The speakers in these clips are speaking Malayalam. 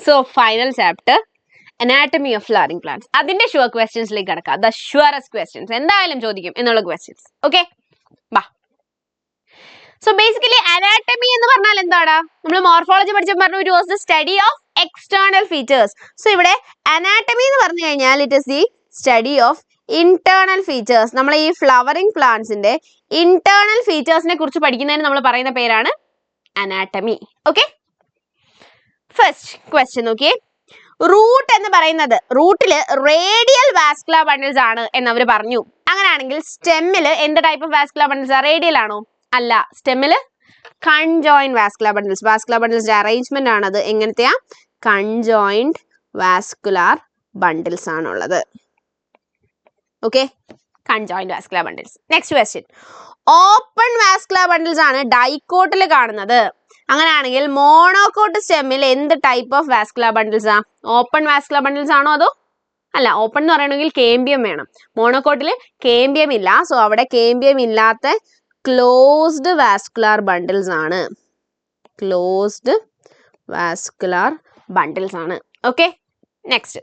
So final chapter anatomy of flowering plants. അതിന്റെ ഷുവർ ക്വസ്റ്റ്യൻസിലേക്ക് കടക്കാം. ദ ഷുവറസ്റ്റ് ക്വസ്റ്റ്യൻസ് എന്തായാലും ചോദിക്കും എന്നുള്ള ക്വസ്റ്റ്യൻസ്. ഓക്കെ, ബാ. സോ ബേസിക്കലി അനാറ്റമി എന്ന് പറഞ്ഞാൽ എന്താണ്? നമ്മൾ മോർഫോളജി പഠിച്ചപ്പോൾ പറഞ്ഞു it was the study of external features. So ഇവിടെ അനാറ്റമി എന്ന് പറഞ്ഞു കഴിഞ്ഞാൽ it is the study of internal features. നമ്മൾ ഈ ഫ്ലവറിംഗ് പ്ലാന്റ്സിന്റെ ഇന്റേണൽ ഫീച്ചേഴ്സിനെ കുറിച്ച് പഠിക്കുന്നതിന് നമ്മൾ പറയുന്ന പേരാണ് അനാറ്റമി. ഓക്കെ, ഫസ്റ്റ് ക്വസ്റ്റ്യൻ നോക്കിയേ. റൂട്ട് എന്ന് പറയുന്നത് റൂട്ടില് റേഡിയൽ വാസ്കുലർ ബണ്ടിൽസ് ആണ് എന്ന് അവർ പറഞ്ഞു. അങ്ങനെയാണെങ്കിൽ സ്റ്റെമ്മില് എന്ത് type of vascular bundles? Radial ആണോ? അല്ല, സ്റ്റെമ്മില് കൺജോയിന്റ് വാസ്കുലർ ബണ്ടിൽസ്. വാസ്കുലർ ബണ്ടിൽസിന്റെ അറേഞ്ച്മെന്റ് ആണത്. എങ്ങനത്തെയാ? കൺജോയിന്റ് വാസ്കുലർ ബണ്ടിൽസ് ആണുള്ളത്. Okay, conjoint vascular bundles. Next question. Open vascular bundles ആണ് ഡൈക്കോട്ടിൽ കാണുന്നത്. അങ്ങനെയാണെങ്കിൽ മോണോകോട്ട് സ്റ്റെമ്മിൽ എന്ത് ടൈപ്പ് ഓഫ് വാസ്കുലർ ബണ്ടിൽസ് ആ? ഓപ്പൺ വാസ്കുലർ ബണ്ടിൽസ് ആണോ അതോ? അല്ല, ഓപ്പൺ എന്ന് പറയണമെങ്കിൽ കേമ്പിയം വേണം. മോണോകോട്ടിൽ കേമ്പിയം ഇല്ല. സോ അവിടെ കേമ്പിയം ഇല്ലാത്ത ക്ലോസ്ഡ് വാസ്കുലർ ബണ്ടിൽസ് ആണ്. ക്ലോസ്ഡ് വാസ്കുലർ ബണ്ടിൽസ് ആണ്. Okay, next.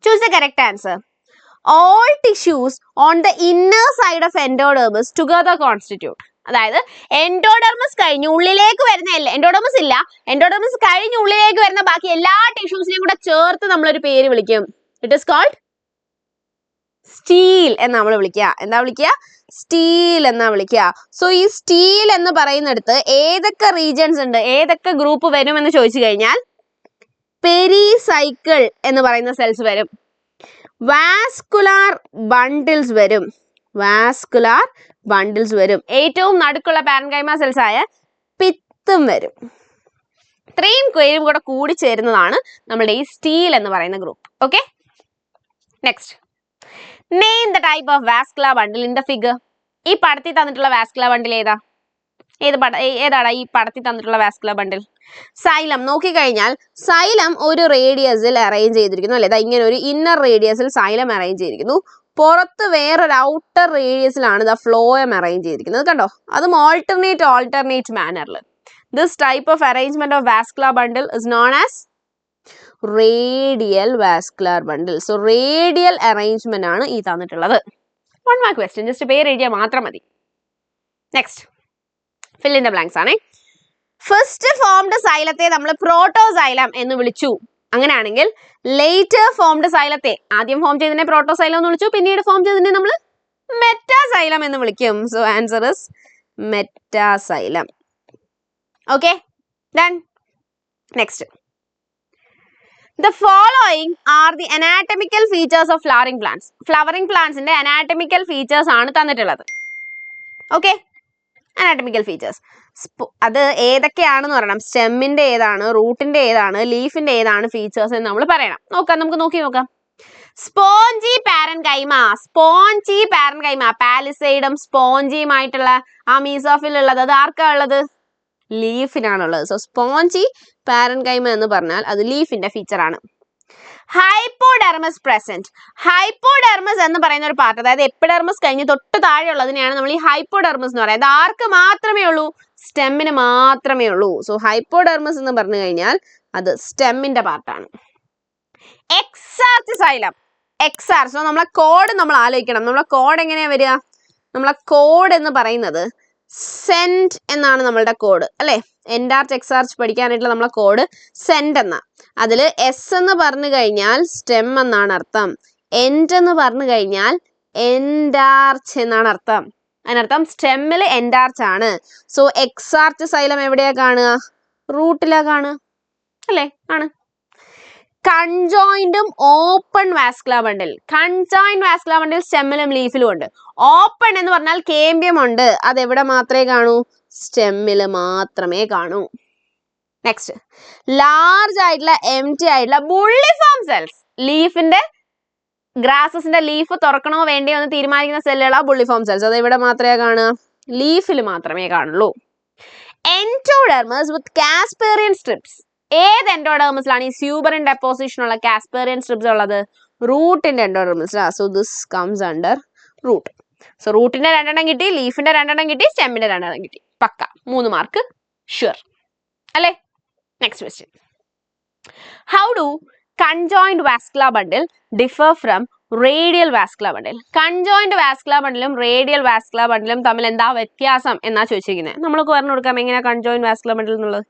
Choose the correct answer. All tissues on the inner side of endodermis together constitute. അതായത് എൻഡോഡെർമസ് കഴിഞ്ഞ് ഉള്ളിലേക്ക് വരുന്ന എൻഡോഡെർമസ് ഇല്ല, എൻഡോഡെർമസ് കഴിഞ്ഞ് ഉള്ളിലേക്ക് വരുന്ന ബാക്കി എല്ലാ ടിഷ്യൂസിനെയും കൂടെ ചേർത്ത് നമ്മളൊരു പേര് വിളിക്കും. ഇറ്റ് ഈസ് കോൾഡ് സ്റ്റീൽ എന്ന് നമ്മൾ വിളിക്കുക. എന്താ വിളിക്കുക? സ്റ്റീൽ എന്നാ വിളിക്കുക. സോ ഈ സ്റ്റീൽ എന്ന് പറയുന്നിടത്ത് ഏതൊക്കെ റീജിയൻസ് ഉണ്ട്, ഏതൊക്കെ ഗ്രൂപ്പ് വരും എന്ന് ചോദിച്ചു കഴിഞ്ഞാൽ പെരിസൈക്കിൾ എന്ന് പറയുന്ന സെൽസ് വരും, വാസ്കുലാർ ബണ്ടിൽസ് വരും, വാസ്കുലാർ ബണ്ടിൽസ് വരും, ഏറ്റവും നടുക്കുള്ള പാരൻകൈമ സെൽസ് ആയ പിത്തും വരും. ഇത്രയും പേരും കൂടെ കൂടി ചേരുന്നതാണ് നമ്മുടെ ഈ സ്റ്റീൽ എന്ന് പറയുന്ന group. Okay, next. Name the type of vascular bundle in the figure. ഈ പടത്തിൽ തന്നിട്ടുള്ള വാസ്കുലാർ ബണ്ടിൽ ഏതാ? ഏതാണ് ഈ പടത്തിൽ തന്നിട്ടുള്ള വാസ്കുലർ ബണ്ടിൽ? സൈലം. നോക്കിക്കഴിഞ്ഞാൽ സൈലം ഒരു റേഡിയസിൽ അറേഞ്ച് ചെയ്തിരിക്കുന്നു അല്ലെ? ഇങ്ങനെ ഒരു ഇന്നർ റേഡിയസിൽ സൈലം അറേഞ്ച് ചെയ്തിരിക്കുന്നു. പുറത്ത് വേറൊരു ഔട്ടർ റേഡിയസിലാണ് ദ ഫ്ലോയം അറേഞ്ച് ചെയ്തിരിക്കുന്നത്. കണ്ടോ? അതും ഓൾട്ടർനേറ്റ് മാനറിൽ. This type of arrangement of vascular bundle is known as radial vascular bundle. So radial arrangement ആണ് ഈ തന്നിട്ടുള്ളത്. 1 മാർക്ക് ക്വസ്റ്റ്യൻ, ജസ്റ്റ് പേര് എഴുതിയാൽ മാത്രം മതി. Next, fill in the blanks ആണ്. ഫസ്റ്റ് ഫോംഡ് സൈലത്തെ നമ്മൾ പ്രോട്ടോസൈലം എന്ന് വിളിച്ചു. അങ്ങനെയാണെങ്കിൽ ലേറ്റർ ഫോംഡ് സൈലത്തെ, ആദ്യം ഫോം ചെയ്തതിനെ പ്രോട്ടോസൈലം എന്ന് വിളിച്ചു, പിന്നീട് ഫോം ചെയ്തതിനെ നമ്മൾ മെറ്റാസൈലം എന്ന് വിളിക്കും. So answer is metaxylem. Okay, done. Next. The following are the anatomical features of flowering plants. Flowering പ്ലാന്റ്സിന്റെ anatomical features ആണ് തന്നിട്ടുള്ളത്. Okay, anatomical features. അത് ഏതൊക്കെയാണെന്ന് പറയണം. സ്റ്റെമ്മിന്റെ ഏതാണ്, റൂട്ടിന്റെ ഏതാണ്, ലീഫിന്റെ ഏതാണ് ഫീച്ചേഴ്സ് എന്ന് നമ്മൾ പറയണം. നമുക്ക് നോക്കാം. Spongy parenchyma. സ്പോഞ്ചി പാരൻകൈമ പാലിസൈഡും സ്പോഞ്ചിയുമായിട്ടുള്ള ആ മീസോഫിൽ ഉള്ളത് അത് ആർക്കാ ഉള്ളത്? ലീഫിനാണുള്ളത്. സോ സ്പോഞ്ചി പാരൻകൈമ എന്ന് പറഞ്ഞാൽ അത് ലീഫിന്റെ ഫീച്ചർ ആണ്. ഹൈപ്പോഡെർമസ് പ്രസന്റ്. ഹൈപ്പോഡെർമസ് എന്ന് പറയുന്ന ഒരു പാർട്ട്, അതായത് എപ്പിഡെർമസ് കഴിഞ്ഞ് തൊട്ട് താഴെയുള്ളതിനെയാണ് നമ്മൾ ഈ ഹൈപ്പോഡെർമസ് എന്ന് പറയുന്നത്. ആർക്ക് മാത്രമേ ഉള്ളൂ? സ്റ്റെമ്മിന് മാത്രമേ ഉള്ളൂ. സോ ഹൈപ്പോഡെർമസ് എന്ന് പറഞ്ഞു കഴിഞ്ഞാൽ അത് സ്റ്റെമ്മിന്റെ പാർട്ടാണ്. എക്സാർച്ച് സൈലം. എക്സാർച്ച്. സോ നമ്മളെ കോഡ് നമ്മൾ ആലോചിക്കണം. നമ്മളെ കോഡ് എങ്ങനെയാ വരിക? നമ്മളെ കോഡ് എന്ന് പറയുന്നത് സെന്റ് എന്നാണ് നമ്മളുടെ കോഡ് അല്ലെ? എൻഡാർച്ച് എക്സാർച്ച് പഠിക്കാനായിട്ടുള്ള നമ്മളെ കോഡ് സെന്റ് എന്നാ. അതില് എസ് എന്ന് പറഞ്ഞു കഴിഞ്ഞാൽ സ്റ്റെം എന്നാണ് അർത്ഥം. എൻഡ് എന്ന് പറഞ്ഞു കഴിഞ്ഞാൽ എൻഡാർച്ച് എന്നാണ് അർത്ഥം. അതിനർത്ഥം സ്റ്റെമ്മിൽ എൻഡാർച്ച് ആണ്. സോ എക്സാർച്ച് സൈലം എവിടെയാ കാണുക? റൂട്ടിലാ കാണുക അല്ലേ? ആണ്. കൺജോയിന്റും open vascular bundle. Conjoint vascular bundle സ്റ്റെമ്മിലും ലീഫിലും ഉണ്ട്. ഓപ്പൺ എന്ന് പറഞ്ഞാൽ കേമ്പിയം ഉണ്ട്. അത് എവിടെ മാത്രമേ കാണൂ? സ്റ്റെമ്മിൽ മാത്രമേ കാണൂ. നെക്സ്റ്റ്, ലാർജ് ആയിട്ടുള്ള എംപ്റ്റി ആയിട്ടുള്ള ബുള്ളിഫോം സെൽസ്. ലീഫിന്റെ ഗ്രാസസിന്റെ ലീഫ് തുറക്കണോ വേണ്ടയോ എന്ന് തീരുമാനിക്കുന്ന സെല്ലുകളാ ബുള്ളിഫോം സെൽസ്. അത് എവിടെ മാത്രമേ കാണുക? ലീഫിൽ മാത്രമേ കാണുള്ളൂ. Endodermis with Casparian strips. ഏത് എൻഡോഡെർമസിലാണ് ഈ സ്യൂബറിൻ ഡെപ്പോസിഷൻ ഉള്ള കാസ്പേറിയൻ സ്ട്രിപ്സ് ഉള്ളത്? റൂട്ടിന്റെ എൻഡോഡെർമസിലാ. So this comes under root. So റൂട്ടിന്റെ 2 കിട്ടി, ലീഫിന്റെ 2 കിട്ടി, സ്റ്റെമ്മിന്റെ 2 കിട്ടി. പക്ക 3 മാർക്ക് ഷുവർ അല്ലേ? Next question. How do conjoined vascular bundle differ from radial vascular bundle? Conjoined vascular bundle radial vascular bundle തമ്മിൽ എന്താ വ്യത്യാസം എന്നാ ചോദിച്ചിരിക്കുന്നത്. നമ്മൾക്ക് പറഞ്ഞു കൊടുക്കാം എങ്ങനെ conjoined vascular bundle എന്നുള്ളത്.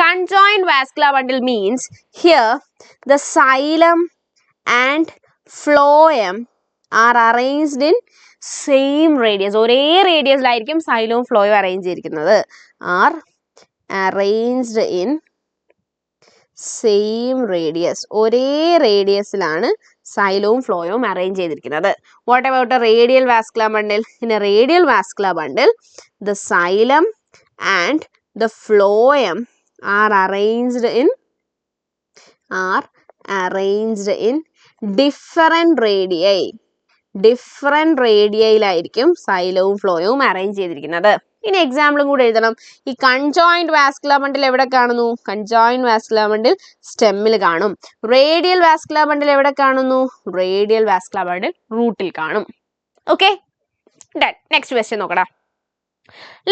Conjoined vascular bundle means here the xylem and phloem are arranged in same radius. ഒരേ റേഡിയസിലായിരിക്കും സൈലവും ഫ്ലോയും അറേഞ്ച് ചെയ്തിരിക്കുന്നത്. are arranged in same radius. ഒരേ റേഡിയസിലാണ് സൈലവും ഫ്ലോയും അറേഞ്ച് ചെയ്തിരിക്കുന്നത്. What about a radial vascular bundle? In a radial vascular bundle the xylem and the phloem are arranged in different radii. Different റേഡിയയിലായിരിക്കും സൈലവും ഫ്ലോയും അറേഞ്ച് ചെയ്തിരിക്കുന്നത്. ഇനി എക്സാമ്പിളും കൂടെ എഴുതണം. ഈ കൺജോയിന്റ് വാസ്കുലർ ബണ്ടിൽ എവിടെ കാണുന്നു? കൺജോയിന്റ് വാസ്കുലർ ബണ്ടിൽ സ്റ്റെമ്മിൽ കാണും. റേഡിയൽ വാസ്കുലർ ബണ്ടിൽ എവിടെ കാണുന്നു? റേഡിയൽ വാസ്കുലർ ബണ്ടിൽ റൂട്ടിൽ കാണും. Okay, done. നെക്സ്റ്റ് ക്വസ്റ്റ്യൻ നോക്കടാ.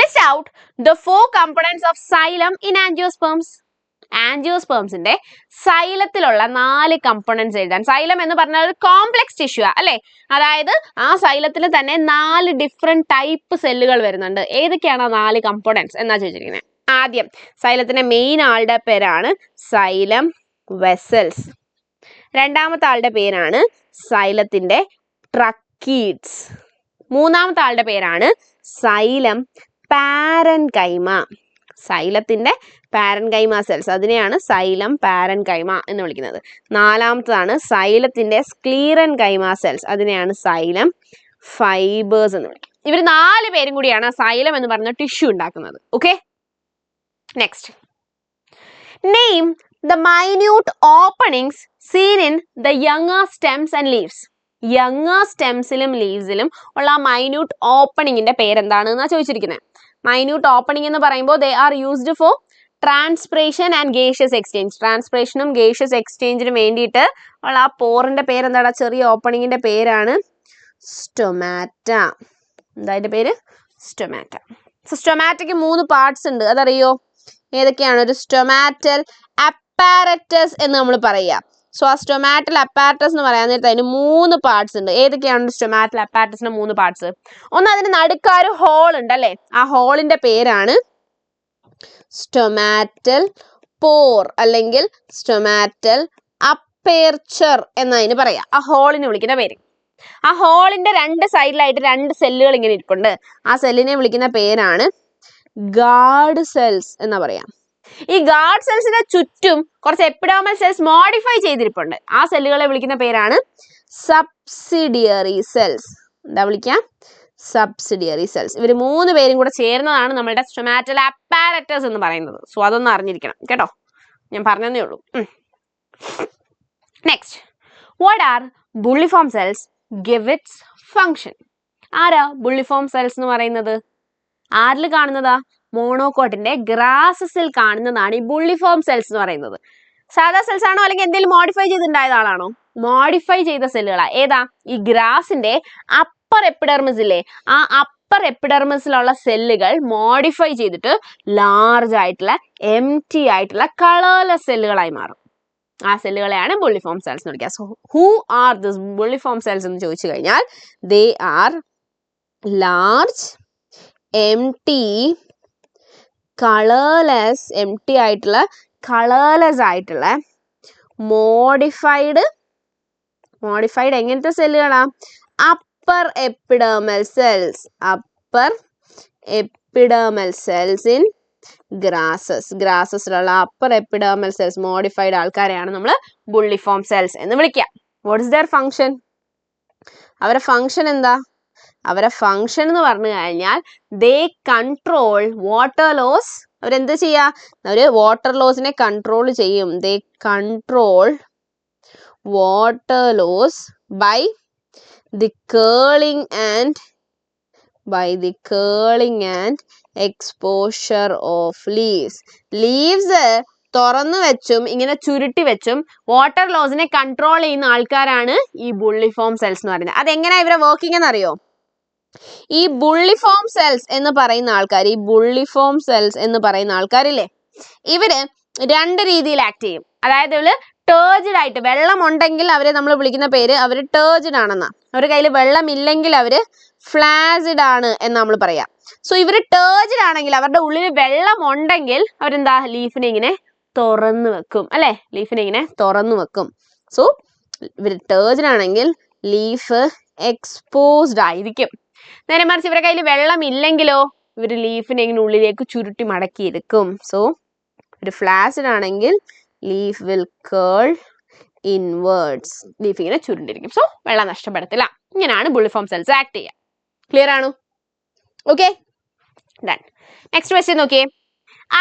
List out the 4 components of xylem in angiosperms. ആൻജിയോസ്പേംസിന്റെ സൈലത്തിലുള്ള 4 കമ്പോണന്റ്സ് എഴുതാൻ. സൈലം എന്ന് പറഞ്ഞാൽ ഒരു കോംപ്ലക്സ് ടിഷ്യൂ അല്ലെ. അതായത് ആ സൈലത്തിൽ തന്നെ 4 ഡിഫറെന്റ് ടൈപ്പ് സെല്ലുകൾ വരുന്നുണ്ട്. ഏതൊക്കെയാണ് ആ 4 കമ്പോണന്റ്സ് എന്നാ ചോദിച്ചിരിക്കുന്നത്. ആദ്യം സൈലത്തിന്റെ മെയിൻ ആളുടെ പേരാണ് സൈലം വെസൽസ്. രണ്ടാമത്തെ ആളുടെ പേരാണ് സൈലത്തിന്റെ ട്രക്കീഡ്സ്. മൂന്നാമത്തെ ആളുടെ പേരാണ് സൈലം പാരൻകൈമ. സൈലത്തിന്റെ പാരൻകൈമ സെൽസ്, അതിനെയാണ് സൈലം പാരൻകൈമ എന്ന് വിളിക്കുന്നത്. നാലാമത്തതാണ് സൈലത്തിന്റെ സ്ക്ലീറൻകൈമ സെൽസ്, അതിനെയാണ് സൈലം ഫൈബേഴ്സ് എന്ന് വിളിക്കുന്നത്. ഇവർ 4 പേരും കൂടിയാണ് സൈലം എന്ന് പറഞ്ഞ ടിഷ്യൂ ഉണ്ടാക്കുന്നത്. Okay, next. Name the minute openings seen in the younger stems and leaves. Younger സ്റ്റെംസിലും ലീവ്സിലും ഉള്ള മൈന്യൂട്ട് ഓപ്പണിങ്ങിന്റെ പേരെന്താണ് എന്നാ ചോദിച്ചിരിക്കുന്നത്. മൈന്യൂട്ട് ഓപ്പണിംഗ് എന്ന് പറയുമ്പോൾ they are used for transpiration and gaseous exchange. ട്രാൻസ്പിറേഷനും ഗേഷ്യസ് എക്സ്ചേഞ്ചിനും വേണ്ടിയിട്ട് ഉള്ള ആ പോറിന്റെ പേരെന്താണ്? ചെറിയ ഓപ്പണിങ്ങിന്റെ പേരാണ് സ്റ്റൊമാറ്റ. എന്താ അതിന്റെ പേര്? സ്റ്റൊമാറ്റ. സോ സ്റ്റൊമാറ്റയ്ക്ക് 3 പാർട്സ് ഉണ്ട്, അതറിയോ? ഏതൊക്കെയാണ്? ഒരു സ്റ്റൊമാറ്റൽ അപ്പാരറ്റസ് എന്ന് നമ്മൾ പറയുക. സോ ആ സ്റ്റൊമാറ്റൽ അപ്പാരറ്റസ് എന്ന് പറയാൻ നേരത്തെ അതിന് 3 പാർട്സ് ഉണ്ട്. ഏതൊക്കെയാണ് സ്റ്റൊമാറ്റൽ അപ്പാരറ്റസിന്റെ 3 പാർട്സ്? ഒന്ന്, അതിന് നടുക്കാര് ഹോൾ ഉണ്ട് അല്ലെ. ആ ഹോളിന്റെ പേരാണ് സ്റ്റൊമാറ്റൽ പോർ അല്ലെങ്കിൽ സ്റ്റൊമാറ്റൽ അപ്പേർച്ചർ എന്നതിന് പറയാം. ആ ഹോളിനെ വിളിക്കുന്ന പേര്. ആ ഹോളിന്റെ 2 സൈഡിലായിട്ട് 2 സെല്ലുകൾ ഇങ്ങനെ ഇരിപ്പുണ്ട്. ആ സെല്ലിനെ വിളിക്കുന്ന പേരാണ് ഗാർഡ് സെൽസ് എന്നാ പറയാം. ഈ ഗാർഡ് സെൽസിന് ചുറ്റും കുറച്ച് എപ്പിഡേർമൽ സെൽസ് മോഡിഫൈ ചെയ്തിരിപ്പുണ്ട്. ആ സെല്ലുകളെ വിളിക്കുന്ന പേരാണ് സബ്സിഡിയറി സെൽസ്. എന്താ വിളിക്കാം? Subsidiary cells. ഇവർ 3 പേരും കൂടെ ചേർന്നതാണ് നമ്മുടെ സ്റ്റൊമാറ്റൽ അപ്പാരറ്റസ് എന്ന് പറയുന്നത്. സോ അതൊന്നും അറിഞ്ഞിരിക്കണം കേട്ടോ, ഞാൻ പറഞ്ഞതേ ഉള്ളൂ. Next, what are bulliform cells? Give it's function. ആരാ ബുള്ളിഫോം സെൽസ് എന്ന് പറയുന്നത്? ആരിൽ കാണുന്നതാ? മോണോകോട്ടിന്റെ ഗ്രാസസിൽ കാണുന്നതാണ് ഈ ബുള്ളിഫോം സെൽസ് എന്ന് പറയുന്നത്. സാധാ സെൽസ് ആണോ അല്ലെങ്കിൽ എന്തെങ്കിലും മോഡിഫൈ ചെയ്തിട്ടുണ്ടായത് ആളാണോ? മോഡിഫൈ ചെയ്ത സെല്ലുകളാ. ഏതാ? ഈ ഗ്രാസിന്റെ അപ്പർ എപ്പിഡെർമിസ് ഇല്ലേ, ആ അപ്പർ എപ്പിഡെർമിസിലുള്ള സെല്ലുകൾ മോഡിഫൈ ചെയ്തിട്ട് ലാർജ് ആയിട്ടുള്ള എംറ്റി ആയിട്ടുള്ള കളർലെസ് സെല്ലുകളായി മാറും. ആ സെല്ലുകളെയാണ് ബുള്ളിഫോം സെൽസ് എന്ന് വിളിക്കുക. So who are these bulliform cells എന്ന് ചോദിച്ചു കഴിഞ്ഞാൽ they are large empty colourless, empty ആയിട്ടുള്ള കളർലെസ് ആയിട്ടുള്ള മോഡിഫൈഡ് എങ്ങനത്തെ സെല്ലുകളാ? Upper epidermal cells. Upper epidermal cells in ഗ്രാസസിലുള്ള അപ്പർ എപ്പിഡെർമൽ സെൽസ് മോഡിഫൈഡ് ആൾക്കാരെയാണ് നമ്മൾ ബുള്ളിഫോം സെൽസ് എന്ന് വിളിക്കുക. What is their function? അവരുടെ ഫങ്ഷൻ എന്താ? അവരുടെ ഫങ്ഷൻ എന്ന് പറഞ്ഞു കഴിഞ്ഞാൽ ദേ കൺട്രോൾ വാട്ടർ ലോസ്. അവരെന്ത് ചെയ്യാ? അവര് വാട്ടർ ലോസിനെ കൺട്രോൾ ചെയ്യും. They control water loss by the curling and exposure of leaves. Leaves തുറന്നു വെച്ചും ഇങ്ങനെ ചുരുട്ടി വെച്ചും വാട്ടർ ലോസിനെ കൺട്രോൾ ചെയ്യുന്ന ആൾക്കാരാണ് ഈ ബുള്ളിഫോം സെൽസ് എന്ന് പറയുന്നത്. അതെങ്ങനെയാ ഇവരെ വർക്കിംഗ് എന്ന് അറിയോ? ഈ ബുള്ളിഫോം സെൽസ് എന്ന് പറയുന്ന ആൾക്കാർ, ഇവര് 2 രീതിയിൽ ആക്ട് ചെയ്യും. അതായത് ഇവള് ടേർജ്ഡ് ആയിട്ട്, വെള്ളം ഉണ്ടെങ്കിൽ അവരെ നമ്മൾ വിളിക്കുന്ന പേര് അവർ ടേർജ്ഡ് ആണെന്നാ. അവരുടെ കയ്യിൽ വെള്ളം ഇല്ലെങ്കിൽ അവര് ഫ്ലാസിഡ് ആണ് എന്ന് നമ്മൾ പറയാം. സോ ഇവര് ടേർജ്ഡ് ആണെങ്കിൽ, അവരുടെ ഉള്ളിൽ വെള്ളം ഉണ്ടെങ്കിൽ അവരെന്താ, ലീഫിനെ ഇങ്ങനെ തുറന്നു വെക്കും അല്ലെ, ലീഫിനെ ഇങ്ങനെ തുറന്നു വെക്കും. സോ ഇവർ ടേർജ്ഡ് ആണെങ്കിൽ ലീഫ് എക്സ്പോസ്ഡ് ആയിരിക്കും. നേരെ മറിച്ച് ഇവരുടെ കയ്യിൽ വെള്ളം ഇല്ലെങ്കിലോ ഇവർ ലീഫിനെ ഇങ്ങനെ ഉള്ളിലേക്ക് ചുരുട്ടി മടക്കിയെടുക്കും. സോ ഒരു ഫ്ലാസിഡ് ആണെങ്കിൽ leaf will curl inwards, leaf ഇങ്ങനെ ചുരുണ്ടിരിക്കും. സോ വെള്ളം നഷ്ടപ്പെടത്തില്ല. ഇങ്ങനെയാണ് ബുള്ളിഫോം സെൽസ് ആക്ട് ചെയ്യുക. ക്ലിയർ ആണോ? Okay, done. നെക്സ്റ്റ് ക്വസ്റ്റ്യൻ നോക്കിയേ.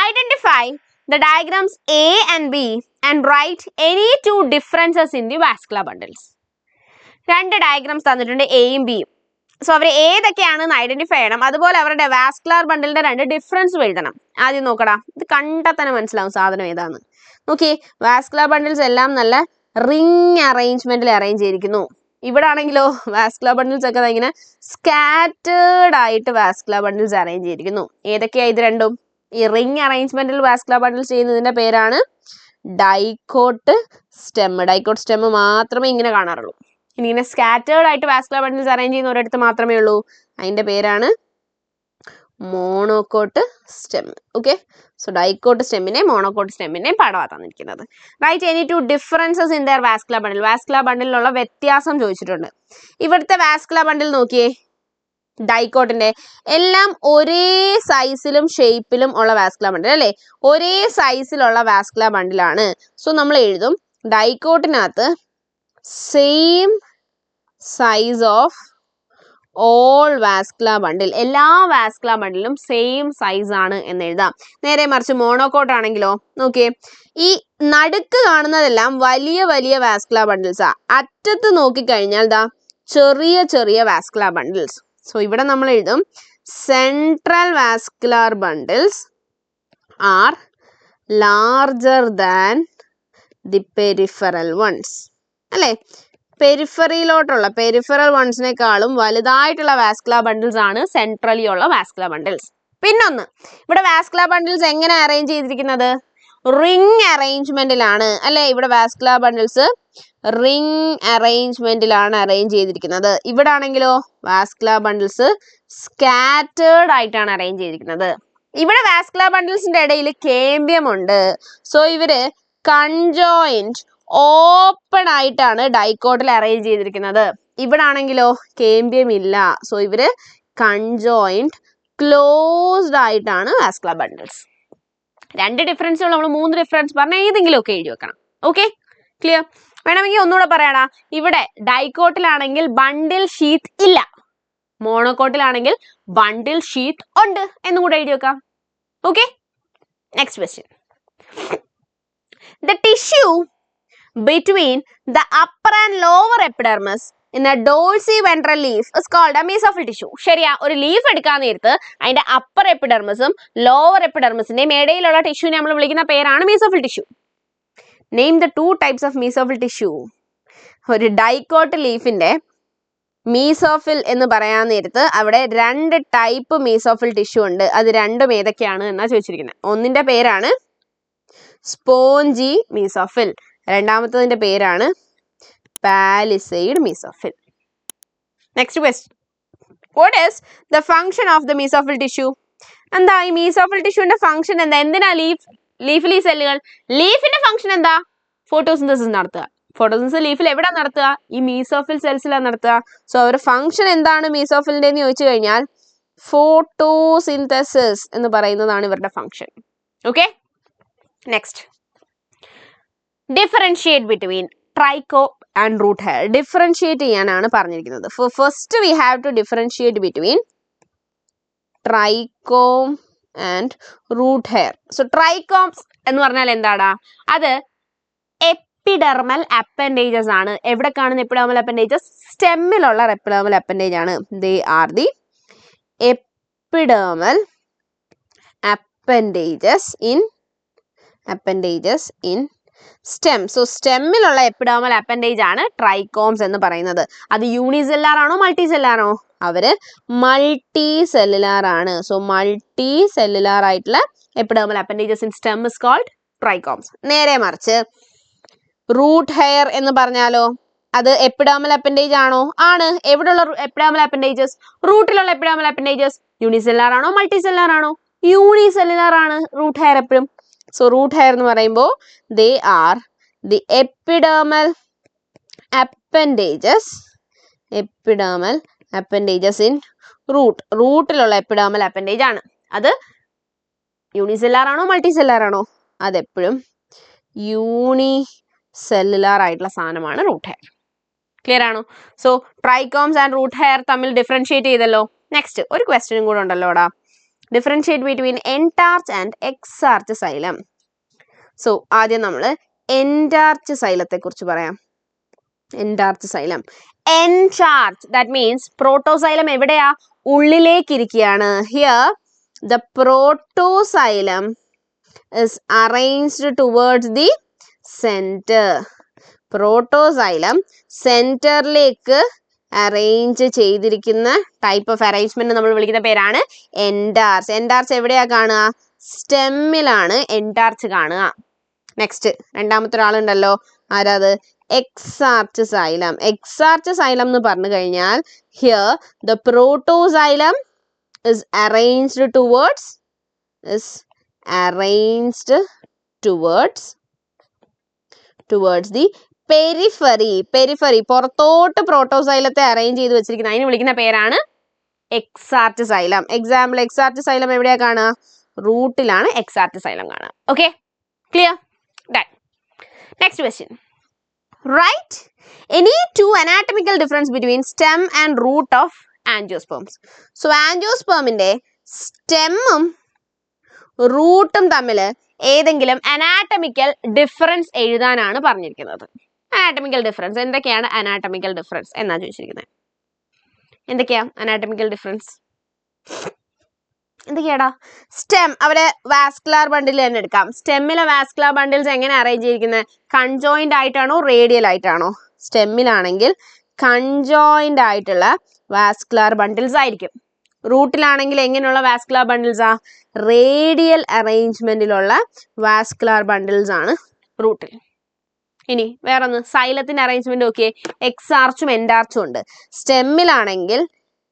Identify the diagrams A and B and write any two differences in the vascular bundles. രണ്ട് ഡയഗ്രാംസ് തന്നിട്ടുണ്ട്, എയും ബിയും. സോ അവർ ഏതൊക്കെയാണെന്ന് ഐഡന്റിഫൈ ചെയ്യണം. അതുപോലെ അവരുടെ വാസ്കുലാർ ബണ്ടിലിന്റെ രണ്ട് ഡിഫറൻസ് എഴുതണം. ആദ്യം നോക്കടാ, ഇത് കണ്ടാൽ തന്നെ മനസ്സിലാവും സാധനം ഏതാന്ന്. നോക്കിയേ, വാസ്കുലാർ ബണ്ടിൽസ് എല്ലാം നല്ല റിംഗ് അറേഞ്ച്മെന്റിൽ അറേഞ്ച് ചെയ്തിരിക്കുന്നു. ഇവിടെ ആണെങ്കിലോ വാസ്കുലാർ ബണ്ടിൽസ് ഒക്കെ ഇങ്ങനെ സ്കാറ്റേർഡ് ആയിട്ട് വാസ്കുലാർ ബണ്ടിൽസ് അറേഞ്ച് ചെയ്തിരിക്കുന്നു. ഏതൊക്കെയാ ഇത് രണ്ടും? ഈ റിംഗ് അറേഞ്ച്മെന്റിൽ വാസ്കുലാർ ബണ്ടിൽസ് ചെയ്യുന്നതിന്റെ പേരാണ് ഡൈക്കോട്ട് സ്റ്റെം. ഡൈക്കോട്ട് സ്റ്റെം മാത്രമേ ഇങ്ങനെ കാണാറുള്ളൂ. ഇനി ഇങ്ങനെ സ്കാറ്റേർഡ് ആയിട്ട് വാസ്കുലാർ ബണ്ടിൽസ് അറേഞ്ച് ചെയ്യുന്ന ഒരിടത്ത് മാത്രമേ ഉള്ളൂ. അതിന്റെ പേരാണ് monocot stem. Okay, so dicot സ്റ്റെമ്മിനെ മോണോകോട്ട് സ്റ്റെമ്മിനെ പടമാണ് തന്നിരിക്കുന്നത്. Write any two differences in their vascular bundle. Vascular ബണ്ടിലുള്ള വ്യത്യാസം ചോദിച്ചിട്ടുണ്ട്. ഇവിടുത്തെ വാസ്കുലാർ ബണ്ടിൽ നോക്കിയേ, ഡൈക്കോട്ടിന്റെ എല്ലാം ഒരേ സൈസിലും ഷേപ്പിലും ഉള്ള വാസ്കുലാർ ബണ്ടിൽ അല്ലേ, ഒരേ സൈസിലുള്ള വാസ്കുലാർ ബണ്ടിലാണ്. സോ നമ്മൾ എഴുതും ഡൈക്കോട്ടിനകത്ത് same size of all vascular bundle, എല്ലാ വാസ്കുലാർ ബണ്ടിലും സെയിം സൈസ് ആണ് എന്ന് എഴുതാം. നേരെ മറിച്ച് മോണോകോട്ട് ആണെങ്കിലോ നോക്കിയേ, ഈ നടുക്ക് കാണുന്നതെല്ലാം വലിയ വലിയ വാസ്കുലാർ ബണ്ടിൽസാ, അറ്റത്ത് നോക്കിക്കഴിഞ്ഞാൽ ദാ ചെറിയ ചെറിയ വാസ്കുലാർ ബണ്ടിൽസ്. സോ ഇവിടെ നമ്മൾ എഴുതും central vascular bundles are larger than the peripheral ones അല്ലേ. പെരിഫറിയിലോട്ടുള്ള പെരിഫറൽ വൺസിനേക്കാളും വലുതായിട്ടുള്ള വാസ്കുലാർ ബണ്ടിൽസ് ആണ് സെൻട്രലി ഉള്ള വാസ്കുലാർ ബണ്ടിൽസ്. പിന്നൊന്ന്, ഇവിടെ വാസ്കുലാർ ബണ്ടിൽസ് എങ്ങനെ അറേഞ്ച് ചെയ്തിരിക്കുന്നത്? റിംഗ് അറേഞ്ച്മെന്റിലാണ് അല്ലെ. ഇവിടെ വാസ്കുലാർ ബണ്ടിൽസ് റിംഗ് അറേഞ്ച്മെന്റിലാണ് അറേഞ്ച് ചെയ്തിരിക്കുന്നത്. ഇവിടെ ആണെങ്കിലോ വാസ്കുലാർ ബണ്ടിൽസ് സ്കാറ്റേർഡ് ആയിട്ടാണ് അറേഞ്ച് ചെയ്തിരിക്കുന്നത്. ഇവിടെ വാസ്കുലാർ ബണ്ടിൽസിന്റെ ഇടയിൽ കേമ്പ്യം ഉണ്ട്. സോ ഇവര് കൺജോയിന്റ് ഓപ്പൺ ആയിട്ടാണ് ഡൈക്കോട്ടിൽ അറേഞ്ച് ചെയ്തിരിക്കുന്നത്. ഇവിടെ ആണെങ്കിലോ കേമ്പ്യം ഇല്ല. സോ ഇവര് കൺജോയിന്റ് ക്ലോസ്ഡ് ആയിട്ടാണ് വാസ്കുലാർ ബണ്ടിൽസ്. രണ്ട് ഡിഫറൻസുകൾ നമ്മൾ മൂന്ന് ഡിഫറൻസ് പറഞ്ഞാൽ ഏതെങ്കിലും ഒക്കെ എഴുതി വെക്കണം. Okay, clear? വേണമെങ്കിൽ ഒന്നുകൂടെ പറയടാ. ഇവിടെ ഡൈക്കോട്ടിലാണെങ്കിൽ ബണ്ടിൽ ഷീത്ത് ഇല്ല, മോണോകോട്ടിലാണെങ്കിൽ ബണ്ടിൽ ഷീത്ത് ഉണ്ട് എന്നും കൂടെ എഴുതി വെക്കാം. Okay, next question. The tissue between the upper and lower epidermis in a dorsiventral leaf is called a mesophil tissue. ശരിയാ, ഒരു ലീഫ് എടുക്കാൻ നേരത്ത് അതിന്റെ അപ്പർ എപ്പിഡെർമിസും ലോവർ എപ്പിഡെർമിസിന്റെയും ഇടയിലുള്ള ടിഷ്യൂനെ നമ്മൾ വിളിക്കുന്ന പേരാണ് mesophyll tissue. Name the two types of mesophyll tissue. ഒരു ഡൈക്കോട്ട് ലീഫിന്റെ മീസോഫിൽ എന്ന് പറയാൻ നേരത്ത് അവിടെ രണ്ട് ടൈപ്പ് മീസോഫിൽ ടിഷ്യൂ ഉണ്ട്. അത് രണ്ടും ഏതൊക്കെയാണ് എന്നാ ചോദിച്ചിരിക്കുന്നത്. ഒന്നിന്റെ പേരാണ് സ്പോഞ്ചി മീസോഫിൽ, രണ്ടാമത്തതിന്റെ പേരാണ് palisade mesophyll. Next question, what is the function of the mesophyll tissue? എന്താ ഈ മീസോഫിൽ ടിഷ്യൂന്റെ ഫംഗ്ഷൻ എന്താ? എന്തിനാ ലീഫിൽ ഈ സെല്ലുകൾ? ലീഫിന്റെ ഫംഗ്ഷൻ എന്താ? ഫോട്ടോസിന്തസിസ് നടത്തുക. ഫോട്ടോസിന്തസിസ് ലീഫിൽ എവിടെ നടത്തുക? ഈ മീസോഫിൽ സെൽസിലാണ് നടത്തുക. സോ ഒരു ഫംഗ്ഷൻ എന്താണ് മീസോഫിലിന്റെ എന്ന് ചോദിച്ചു കഴിഞ്ഞാൽ ഫോട്ടോസിന്തസിസ് എന്ന് പറയുന്നതാണ് ഇവരുടെ function. Okay, next, differentiate between trichome and root hair. Differentiate ചെയ്യാനാണ് പറഞ്ഞിരിക്കുന്നത്. First we have to differentiate between trichome and root hair. So trichomes എന്ന് പറഞ്ഞാൽ എന്താടാ? അത് എപ്പിഡെർമൽ അപ്പൻഡേജസ് ആണ്. എവിടെ കാണുന്ന എപ്പിഡെർമൽ അപ്പൻഡേജസ്? സ്റ്റെമ്മിലുള്ള എപ്പിഡെർമൽ അപ്പൻഡേജ് ആണ്. They are the epidermal appendages in stem. So സ്റ്റെമ്മിലുള്ള എപ്പിഡെർമൽ അപ്പൻഡേജ് ആണ് ട്രൈക്കോംസ് എന്ന് പറയുന്നത്. അത് യൂണിസെല്ലാർ ആണോ മൾട്ടി സെല്ലാർ ആണോ? അവര് മൾട്ടി സെല്ലുലാർ ആണ്. സോ മൾട്ടി സെല്ലുലാർ ആയിട്ടുള്ള epidermal appendages in stem is called trichomes. നേരെ മറിച്ച് റൂട്ട് ഹെയർ എന്ന് പറഞ്ഞാലോ അത് എപ്പിഡേമൽ അപ്പൻഡേജ് ആണോ? ആണ്. എവിടെയുള്ള എപ്പിഡേമൽ അപ്പൻഡേജസ്? റൂട്ടിലുള്ള എപ്പിഡേമൽ അപ്പൻഡേജസ് യൂണിസെല്ലുലാർ ആണോ മൾട്ടിസെല്ലുലാർ ആണോ? യൂണിസെല്ലുലാർ ആണ് റൂട്ട് ഹെയർ എപ്പോഴും. സോ റൂട്ട് ഹെയർ എന്ന് പറയുമ്പോൾ they are the epidermal appendages in root. റൂട്ടിലുള്ള എപ്പിഡേമൽ അപ്പൻഡേജ് ആണ്. അത് യൂണിസെല്ലുലാർ ആണോ മൾട്ടിസെല്ലുലാർ ആണോ? അതെപ്പോഴും യൂണിസെല്ലുലാർ ആയിട്ടുള്ള സാധനമാണ് റൂട്ട് ഹെയർ. ക്ലിയർ ആണോ? So trichomes and root hair തമ്മിൽ ഡിഫറൻഷിയേറ്റ് ചെയ്തല്ലോ. നെക്സ്റ്റ് ഒരു ക്വസ്റ്റ്യനും കൂടെ ഉണ്ടല്ലോടാ. Differentiate between endarch and exarch xylem. So ആദ്യം നമ്മൾ എൻടാർച്ച് സൈലത്തെ കുറിച്ച് പറയാം. Endarch xylem. Endarch that means protoxylem എവിടെയാ? ഉള്ളിലേക്കിരിക്കുകയാണ്. Here the protoxylem is arranged towards the center. Protoxylem സെന്ററിലേക്ക് അറേഞ്ച് ചെയ്തിരിക്കുന്ന ടൈപ്പ് ഓഫ് അറേഞ്ച്മെന്റ് നമ്മൾ വിളിക്കുന്ന പേരാണ് എൻഡാർച്ച്. എൻഡാർച്ച് എവിടെയാ കാണുക? സ്റ്റെമ്മിലാണ് എൻഡാർച്ച് കാണുക. നെക്സ്റ്റ് രണ്ടാമത്തെ ഒരാളുണ്ടല്ലോ, ആരാത്? എക്സാർച്ച് സൈലം. എക്സാർച്ച് സൈലം എന്ന് പറഞ്ഞു കഴിഞ്ഞാൽ here the protoxylem is arranged towards the periphery. പുറത്തോട്ട് പ്രോട്ടോസൈലത്തെ അറേഞ്ച് ചെയ്ത് വെച്ചിരിക്കുന്നത്, അതിന് വിളിക്കുന്ന പേരാണ് exarch xylem. Example exarch xylem എവിടെയാ കാണുക? റൂട്ടിലാണ് എക്സാർച്ച് സൈലം കാണുക. Okay, clear? Done. Next question. Write any two anatomical difference between stem and root of angiosperms. So ആൻജിയോസ്പേമിന്റെ സ്റ്റെമ്മും റൂട്ടും തമ്മിൽ ഏതെങ്കിലും അനാറ്റമിക്കൽ ഡിഫറൻസ് എഴുതാനാണ് പറഞ്ഞിരിക്കുന്നത്. അനാറ്റമിക്കൽ ഡിഫറൻസ് എന്തൊക്കെയാണ്? അനാറ്റമിക്കൽ ഡിഫറൻസ് എന്നാ ചോദിച്ചിരിക്കുന്നത്. എന്തൊക്കെയാ അനാറ്റമിക്കൽ ഡിഫറൻസ്? എന്തൊക്കെയാടാ? സ്റ്റെം, അവരെ വാസ്കുലാർ ബണ്ടിൽ തന്നെ എടുക്കാം. സ്റ്റെമ്മിലെ വാസ്കുലാർ ബണ്ടിൽസ് എങ്ങനെ അറേഞ്ച് ചെയ്തിരിക്കുന്നത്? കൺജോയിന്റ് ആയിട്ടാണോ റേഡിയൽ ആയിട്ടാണോ? സ്റ്റെമ്മിലാണെങ്കിൽ കൺജോയിന്റ് ആയിട്ടുള്ള വാസ്കുലാർ ബണ്ടിൽസ് ആയിരിക്കും. റൂട്ടിലാണെങ്കിൽ എങ്ങനെയുള്ള വാസ്കുലാർ ബണ്ടിൽസാ? റേഡിയൽ അറേഞ്ച്മെന്റിലുള്ള വാസ്കുലാർ ബണ്ടിൽസ് ആണ് റൂട്ടിൽ. ഇനി വേറൊന്ന്, സൈലത്തിന്റെ അറേഞ്ച്മെന്റ് നോക്കിയേ. എക്സാർച്ചും എൻഡാർച്ചും ഉണ്ട്. സ്റ്റെമ്മിലാണെങ്കിൽ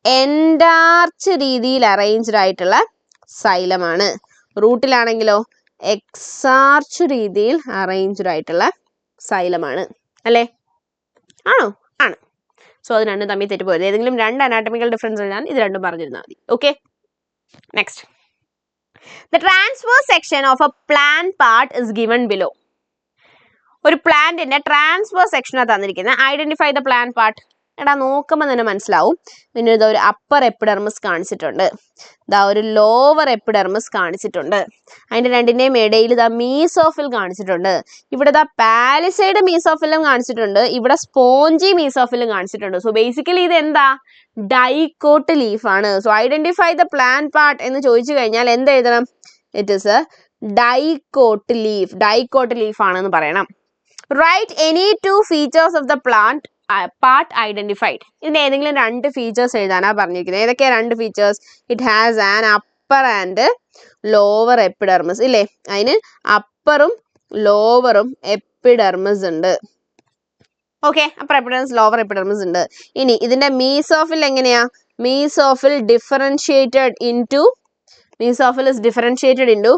എൻഡാർച്ച് രീതിയിൽ അറേഞ്ച്ഡ് ആയിട്ടുള്ള സൈലമാണ്. റൂട്ടിലാണെങ്കിലോ എക്സാർച്ച് രീതിയിൽ അറേഞ്ച്ഡ് ആയിട്ടുള്ള സൈലമാണ്. അല്ലേ? ആണോ? ആണ്. സോ അത് രണ്ടും തമ്മിൽ തെറ്റുപോയത്. ഏതെങ്കിലും രണ്ട് അനാറ്റമിക്കൽ ഡിഫറൻസ് ഞാൻ ഇത് രണ്ടും പറഞ്ഞിരുന്നാൽ മതി. Okay, next. The transverse section of A plant part is given below. ഒരു പ്ലാന്റിന്റെ ട്രാൻസ്വേഴ്സ് സെക്ഷനാണ് തന്നിരിക്കുന്നത്. Identify the plant part. എടാ നോക്കുമ്പോൾ തന്നെ മനസ്സിലാവും. പിന്നെ ഇതാ ഒരു അപ്പർ എപ്പിഡെർമിസ് കാണിച്ചിട്ടുണ്ട്, ഇതാ ഒരു ലോവർ എപ്പിഡെർമിസ് കാണിച്ചിട്ടുണ്ട്. അതിന്റെ രണ്ടിന്റെയും ഇടയിൽ ഇതാ മീസോഫിൽ കാണിച്ചിട്ടുണ്ട്. ഇവിടെ ഇതാ പാലിസൈഡ് മീസോഫിലും കാണിച്ചിട്ടുണ്ട്, ഇവിടെ സ്പോഞ്ചി മീസോഫിലും കാണിച്ചിട്ടുണ്ട്. സോ ബേസിക്കലി ഇത് എന്താ? ഡൈക്കോട്ട് ലീഫ് ആണ്. So identify the plant part എന്ന് ചോദിച്ചു കഴിഞ്ഞാൽ എന്ത് എഴുതണം? It is a dicot leaf. Dicot leaf ആണെന്ന് പറയണം. Write any two features of the plant part identified. ഇതിന്റെ ഏതെങ്കിലും രണ്ട് ഫീച്ചേഴ്സ് എഴുതാനാ പറഞ്ഞിരിക്കുന്നത്. ഏതൊക്കെയാ രണ്ട് features? It has an upper and lower epidermis. ഇല്ലേ? അതിന് അപ്പറും ലോവറും എപ്പിഡെർമിസ് ഉണ്ട്. Okay, upper epidermis lower epidermis ഉണ്ട്. ഇനി ഇതിന്റെ മീസോഫിൽ എങ്ങനെയാ? Mesophyll is differentiated into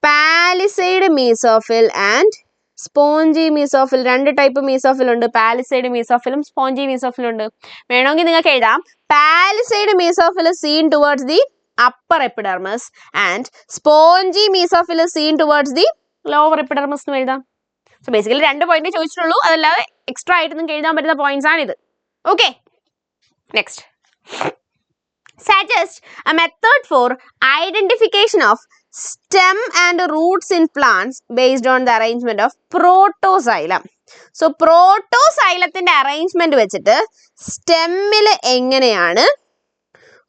palisade mesophyll and spongy mesophyll. രണ്ട് ടൈപ്പ് മീസോഫിൽ ഉണ്ട്, പാലിസൈഡ് മീസോഫിലും സ്പോഞ്ചി മീസോഫിലും ഉണ്ട്. വേണമെങ്കിൽ നിങ്ങൾക്ക് എഴുതാം palisade mesophyll seen towards the upper epidermis and spongy mesophyll seen towards the lower epidermis എന്ന് എഴുതാം. സോ ബേസിക്കലി രണ്ട് പോയിന്റ് ചോദിച്ചിട്ടുള്ളൂ, അതല്ലാതെ എക്സ്ട്രാ ആയിട്ട് നിങ്ങൾക്ക് എഴുതാൻ പറ്റുന്ന പോയിന്റ്സ് ആണിത്. Okay, next. Suggest a method for identification of stem and roots in plants based on the arrangement of protoxylem. So protoxylത്തിന്റെ അറേഞ്ച്മെന്റ് വെച്ചിട്ട് സ്റ്റെമ്മിൽ എങ്ങനെയാണ്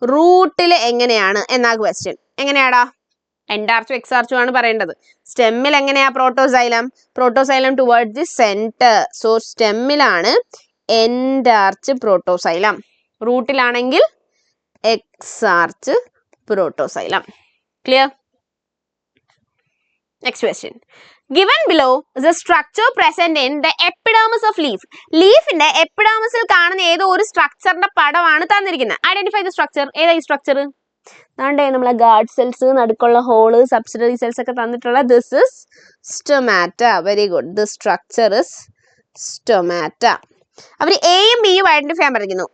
റൂട്ടിൽ എങ്ങനെയാണ് എന്നാ ക്വസ്റ്റ്യൻ. എങ്ങനെയാടാ? എൻഡാർച്ചും എക്സാർച്ചും ആണ് പറയേണ്ടത്. സ്റ്റെമ്മിൽ എങ്ങനെയാ protoxylem towards the centre. So സ്റ്റെമ്മിലാണ് എൻഡാർച്ച് പ്രോട്ടോസൈലം, റൂട്ടിലാണെങ്കിൽ exarch protoxylem. Clear? Next question. Given below is the structure present in the epidermis of leaf. ലീഫിന്റെ എപ്പിഡേമിസിൽ കാണുന്ന ഏതോ ഒരു സ്ട്രക്ചറിന്റെ പടമാണ് തന്നിരിക്കുന്നത്. Identify the structure. ഏതാ ഈ സ്ട്രക്ചർ? അതുകൊണ്ടേ നമ്മളെ ഗാർഡ് സെൽസ്, നടുക്കുള്ള ഹോള്, സബ്സിഡറി സെൽസ് ഒക്കെ തന്നിട്ടുള്ള this is stomata. Very good. This structure is stomata. അവർ എയും ബിയും ഐഡന്റിഫൈ ചെയ്യാൻ പറഞ്ഞിരിക്കുന്നു.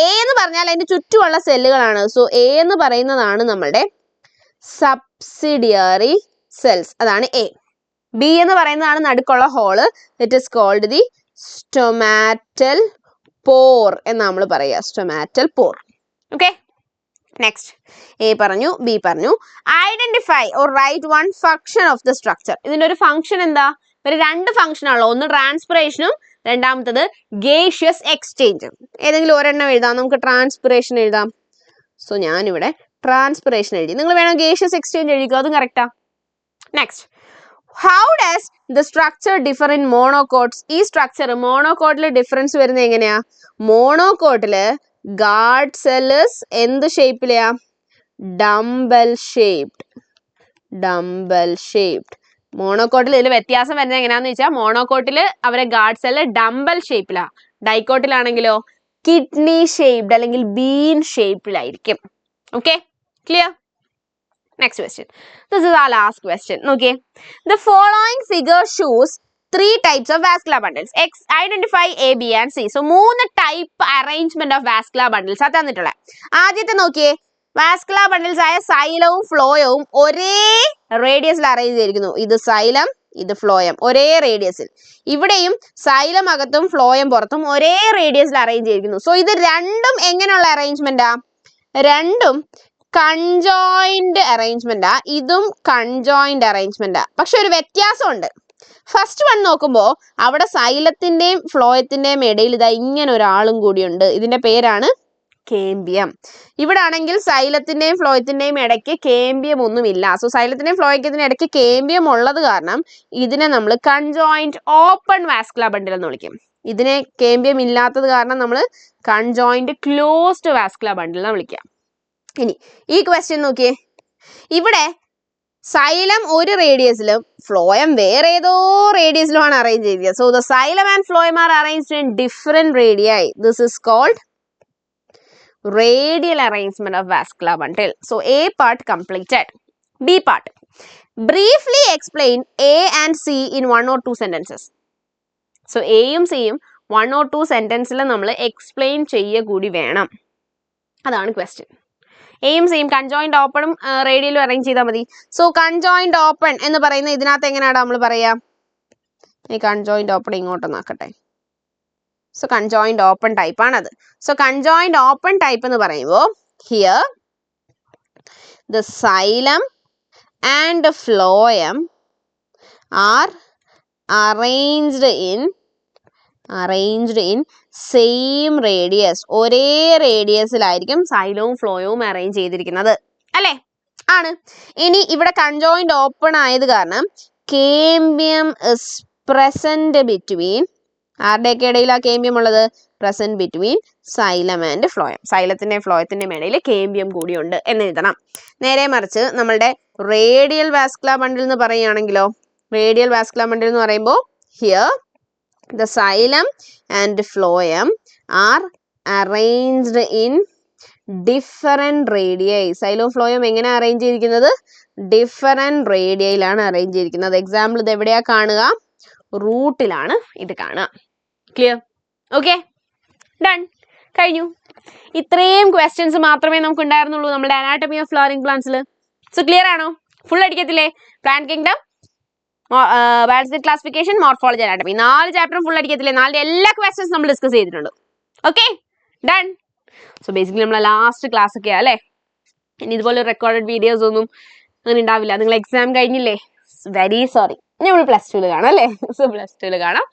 എ എന്ന് പറഞ്ഞാൽ അതിന്റെ ചുറ്റുമുള്ള സെല്ലുകളാണ്. സോ എ എന്ന് പറയുന്നതാണ് നമ്മുടെ സബ്സിഡിയറി സെൽസ്, അതാണ് എ. ബി എന്ന് പറയുന്നതാണ് നടുക്കുള്ള hole. It is called the stomatal pore എന്ന് നമ്മൾ പറയുക. Stomatal pore. Okay, next. A പറഞ്ഞു, ബി പറഞ്ഞു. Identify or write one function of the structure. ഇതിന്റെ ഒരു ഫംഗ്ഷൻ എന്താ? ഒരു രണ്ട് ഫംഗ്ഷൻ ആണല്ലോ. ഒന്ന് ട്രാൻസ്പിറേഷനും രണ്ടാമത്തത് ഗേഷ്യസ് എക്സ്ചേഞ്ചും. ഏതെങ്കിലും ഒരെണ്ണം എഴുതാം. നമുക്ക് ട്രാൻസ്പിറേഷൻ എഴുതാം. സോ ഞാനിവിടെ ട്രാൻസ്പിറേഷൻ എഴുതി. നിങ്ങൾ വേണം ഗേഷ്യസ് എക്സ്ചേഞ്ച് എഴുതിക്കോ, അതും correct. Next, how does the structure differ in മോണോകോട്ട്സ്? ഈ സ്ട്രക്ചർ മോണോകോട്ടിൽ ഡിഫറൻസ് വരുന്നത് എങ്ങനെയാ? മോണോകോട്ടില് ഗാർഡ് സെല്ല് എന്ത് ഷേപ്പിലെയാ? Dumbbell shaped. Dumbbell shaped. മോണോകോട്ടിൽ ഇതിൽ വ്യത്യാസം വരുന്നത് എങ്ങനെയാന്ന് വെച്ചാൽ മോണോകോട്ടിൽ അവരെ ഗാർഡ് സെല്ല് ഡംബൽ ഷേപ്പിലാ. ഡൈക്കോട്ടിലാണെങ്കിലോ കിഡ്നി ഷേപ്ഡ് അല്ലെങ്കിൽ ബീൻ ഷേപ്പിലായിരിക്കും. Okay, clear? Next question. This is our last question. Okay. The following figure shows 3 types of vascular bundles. Identify A, B and C. So, 3 type arrangement of vascular bundles. അതാണ് ആദ്യത്തെ നോക്കിയേ. വാസ്കുലർ ബണ്ടിൽസ് ആയ സൈലവും ഫ്ലോയവും ഒരേ റേഡിയസിൽ അറേഞ്ച് ചെയ്തിരിക്കുന്നു. ഇത് സൈലം, ഇത് ഫ്ലോയം. ഒരേ റേഡിയസിൽ. ഇവിടെയും സൈലം അകത്തും ഫ്ലോയം പുറത്തും ഒരേ റേഡിയസിൽ അറേഞ്ച് ചെയ്തിരിക്കുന്നു. സോ ഇത് രണ്ടും എങ്ങനെയുള്ള അറേഞ്ച്മെന്റാ? രണ്ടും കൺജോയിന്റ് അറേഞ്ച്മെന്റാ. ഇതും കൺജോയിന്റ് അറേഞ്ച്മെന്റാ. പക്ഷെ ഒരു വ്യത്യാസമുണ്ട്. ഫസ്റ്റ് വൺ നോക്കുമ്പോൾ അവിടെ സൈലത്തിന്റെയും ഫ്ലോയത്തിന്റെയും ഇടയിൽ ഇതാ ഇങ്ങനെ ഒരാളും കൂടിയുണ്ട്. ഇതിന്റെ പേരാണ് കേമ്പിയം. ഇവിടെ ആണെങ്കിൽ സൈലത്തിന്റെയും ഫ്ലോയത്തിന്റെയും ഇടയ്ക്ക് കേമ്പിയം ഒന്നുമില്ല. സോ സൈലത്തിന്റെയും ഫ്ലോയത്തിന്റെയും ഇടയ്ക്ക് കേമ്പിയം ഉള്ളത് കാരണം ഇതിനെ നമ്മൾ കൺജോയിന്റ് ഓപ്പൺ വാസ്കുലർ ബണ്ടിൽ എന്ന് വിളിക്കും. ഇതിനെ കേമ്പിയം ഇല്ലാത്തത് കാരണം നമ്മൾ കൺജോയിന്റ് ക്ലോസ്ഡ് വാസ്കുലർ ബണ്ടിൽ എന്ന് വിളിക്കാം. ഇനി ഈ ക്വസ്റ്റ്യൻ നോക്കിയേ. ഇവിടെ സൈലം ഒരു റേഡിയസിലും ഫ്ലോയം വേറെ ഏതോ റേഡിയസിലുമാണ് അറേഞ്ച് ചെയ്തത്. So the xylem and phloem are arranged in different radii. This is called radial arrangement of vascular bundle. So A part completed. B part. Briefly explain A and C in 1 or 2 sentences. So A യും C യും 1 or 2 sentences നമ്മൾ എക്സ്പ്ലെയിൻ ചെയ്യുക കൂടി വേണം. അതാണ് ക്വസ്റ്റ്യൻ. എയും സിയും കൺജോയിന്റ് ഓപ്പണും റേഡിയലും അറേഞ്ച് ചെയ്താൽ മതി. സോ കൺജോയിന്റ് ഓപ്പൺ എന്ന് പറയുന്ന ഇതിനകത്ത് എങ്ങനെയാണ് നമ്മൾ പറയാ? ഈ കൺജോയിന്റ് ഓപ്പൺ ഇങ്ങോട്ടൊന്നാക്കട്ടെ. സോ കൺജോയിന്റ് ഓപ്പൺ ടൈപ്പ് ആണത്. സോ കൺജോയിന്റ് ഓപ്പൺ ടൈപ്പ് എന്ന് പറയുമ്പോൾ here the xylem and the phloem are arranged in same radius. ഒരേ റേഡിയസിലായിരിക്കും സൈലവും ഫ്ലോയവും അറേഞ്ച് ചെയ്തിരിക്കുന്നത്, അല്ലേ? ആണ്. ഇനി ഇവിടെ കൺജോയിന്റ് ഓപ്പൺ ആയത് കാരണം കേമ്പിയം ഇസ് പ്രസന്റ് ബിറ്റ്വീൻ ആരുടെയൊക്കെ ഇടയിൽ ആ കേമ്പിയം ഉള്ളത്? Present between xylem and phloem. സൈലത്തിന്റെയും ഫ്ലോയത്തിന്റെയും ഇടയിൽ കേമ്പിയം കൂടിയുണ്ട് എന്ന് എഴുതണം. നേരെ മറിച്ച് നമ്മളുടെ റേഡിയൽ വാസ്കുലർ ബണ്ടിൽ എന്ന് പറയുകയാണെങ്കിലോ, റേഡിയൽ വാസ്കുലർ ബണ്ടിൽ എന്ന് പറയുമ്പോൾ here the xylem and phloem are arranged in different radii. Xylem phloem എങ്ങനെ അറേഞ്ച് ചെയ്തിരിക്കുന്നത്? ഡിഫറെന്റ് റേഡിയയിലാണ് അറേഞ്ച് ചെയ്തിരിക്കുന്നത്. എക്സാമ്പിൾ ഇത് എവിടെയാ കാണുക? റൂട്ടിലാണ് ഇത് കാണുക. ക്ലിയർ? ഓക്കെ, ഡൺ, കഴിഞ്ഞു. ഇത്രയും ക്വസ്റ്റ്യൻസ് മാത്രമേ നമുക്ക് ഉണ്ടായിരുന്നുള്ളൂ നമ്മുടെ അനാട്ടമി ഓഫ് ഫ്ലവറിംഗ് പ്ലാന്റ്സിൽ. സോ ക്ലിയർ ആണോ? ഫുൾ അടിക്കത്തില്ലേ? Plant kingdom, biological classification, morphology, anatomy, 4 ചാപ്റ്ററും ഫുൾ അടിക്കത്തില്ലേ? 4 എല്ലാ ക്വസ്റ്റ്യൻസ് നമ്മൾ ഡിസ്കസ് ചെയ്തിട്ടുണ്ട്. Okay, done. സോ ബേസിക്കലി നമ്മളെ ലാസ്റ്റ് ക്ലാസ് ഒക്കെയാ അല്ലേ? ഇനി ഇതുപോലെ റെക്കോർഡഡ് വീഡിയോസ് ഒന്നും അങ്ങനെ ഉണ്ടാവില്ല. നിങ്ങൾ എക്സാം കഴിഞ്ഞില്ലേ? Very sorry. നമ്മൾ +2 കാണാം അല്ലേ? സോ +2 കാണാം.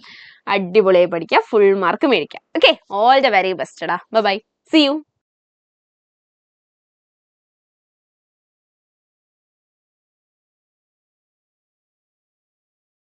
അടിപൊളിയായി പഠിക്കാം, ഫുൾ മാർക്ക് മേടിക്കാം. Okay, all the very best. Bye bye, see U.